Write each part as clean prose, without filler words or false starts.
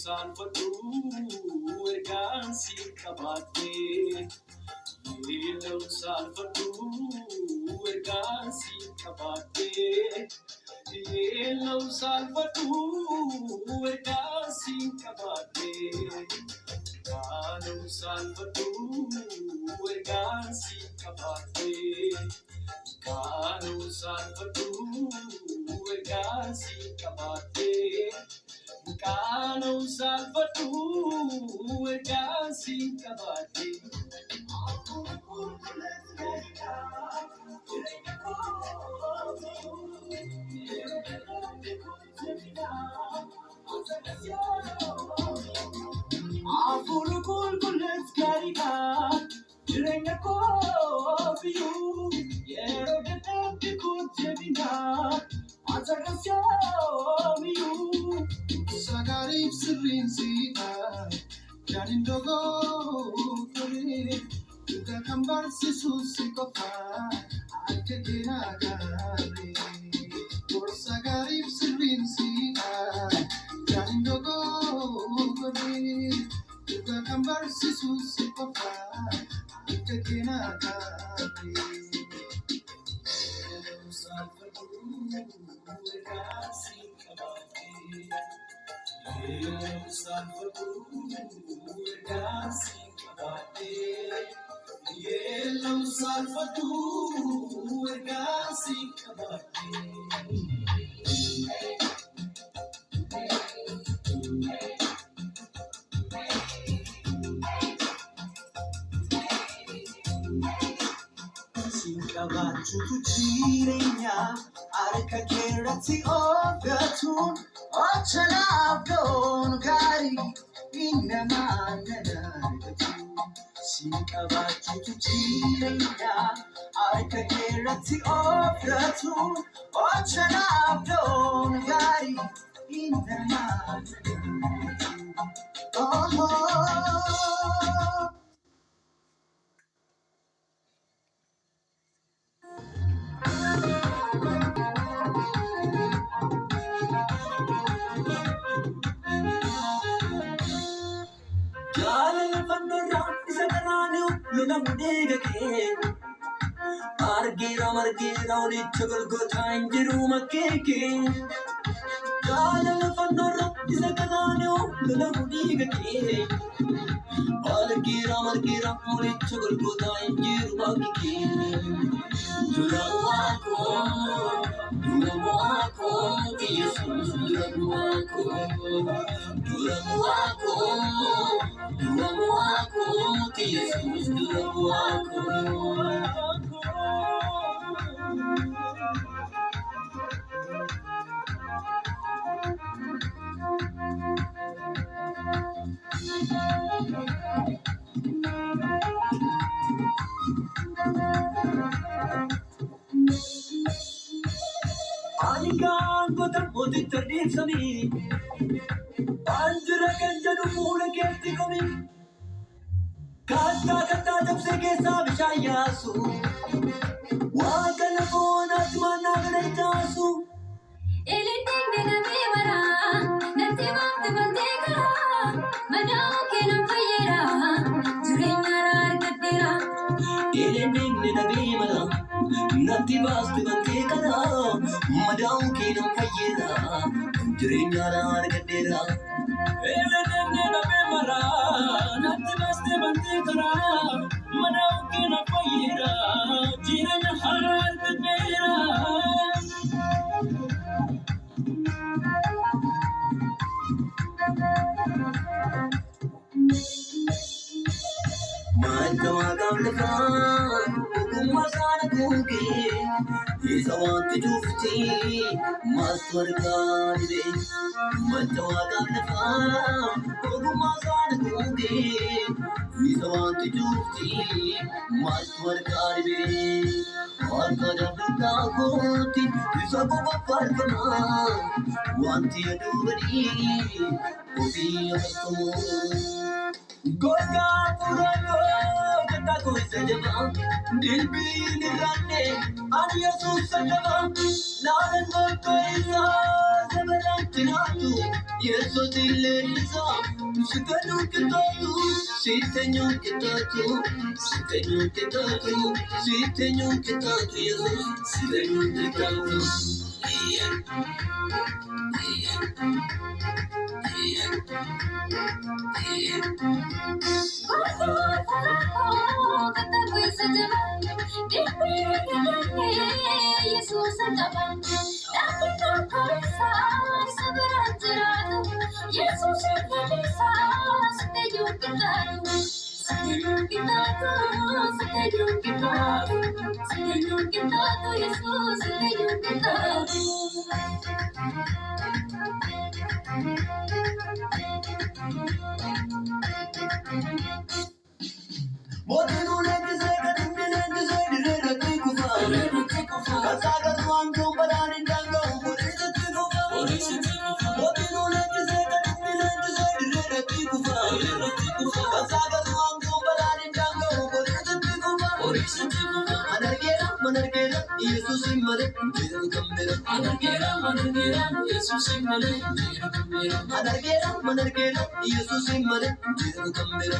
salvatu ergansi kabate. Yellow salvatu ergansi kabate. Yellow salvatu ergansi kabate. Kanu salvatu ergansi kabate. Kanu salvatu ergansi kabate. Kanu salvatu ergansi kabate. Afuru kulkulet karika, jirenya ko biu, yero dete kujebina, ajakasya miu. Sagarif sirin sita, janin dogo kore, tuka kambar sisu sikopa, ake kena kare. Sagarif sirin sita, janin dogo kore, tuka kambar sisu sikopa, ake kena kare. Salvatu ergansi kabate. Salvatu ergansi kabate. Yellow salvatu ergansi kabate. Sinkabachu tu jirenya arka kerati ogatun ochalabdon kari inama nanargatu. Sinkabachu tu jirenya arka kerati ogatun ochalabdon kari inama nanargatu. Oh. Jalal bandara isakaranu lunamudega ke argira uni chagul go thangiru makeke. Jalal bandara isakaranu lunamudega ke argira uni chagul go thangiru makeke. Duramuako, Jesus, Duramuako, Jesus, Duramuako. Anikan kotak mudi terdip sami, anjurakan jadu mula kerti kami. Kata jab se kesa bishayasu, wakana pona tumana gadaitasu. Eliting dina mewara, nante waktu bandekara, madao kena fayera, jurenya rar katera. Eliting dina mewara, nante waktu bandekara, madao kena fayera, jurenya rar katera. Eliting dina mewara, nante waktu bandekara, madao kena fayera, jurenya rar katera. Mantama kamlekan, ukumasana kuke, isawanti jufti, maswarkanibe. Mantama kamlekan, ukumasana kuke, isawanti jufti, maswarkanibe. Warka jabta koti, isabu baparkana, wanti adubani, ubi akamu. Goya purago, jata koi sajama, dil bhi nirane, aniya susajama, naran koi sa sabran, tiratu, Yesus ilerisa, Sikanu kitatu, Sitenyu kitatu, Sitenyu kitatu, Sitenyu kitatu, Yesus, Sitenyu kitatu. Modern legislator, Indian legislator, Tikufa, Kasaga, Wango, Baran, and Dango, what is the Tikufa? Modern legislator, Indian legislator, Tikufa, Kasaga, Wango, Baran, and Dango, what is the Tikufa? Manargera, Jesus in Mare, Jiru Kamera, Manargera, Jesus in Mare, Jiru Kamera, Manargera, Jesus in Mare, Jiru Kamera,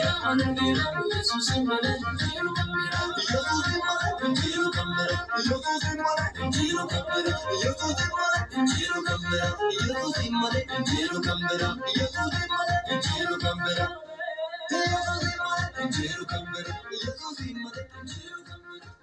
Manargera, Jesus in Mare, Jiru Kamera, Jesus in Mare, Jiru Kamera, Jesus in Mare, Jiru Kamera, Jesus in Mare, Jiru Kamera, Jesus in Mare, Jiru Kamera, Jesus in Mare, Jiru Kamera, Jesus in Mare, Jiru Kamera, Jesus in Mare, Jiru Kamera.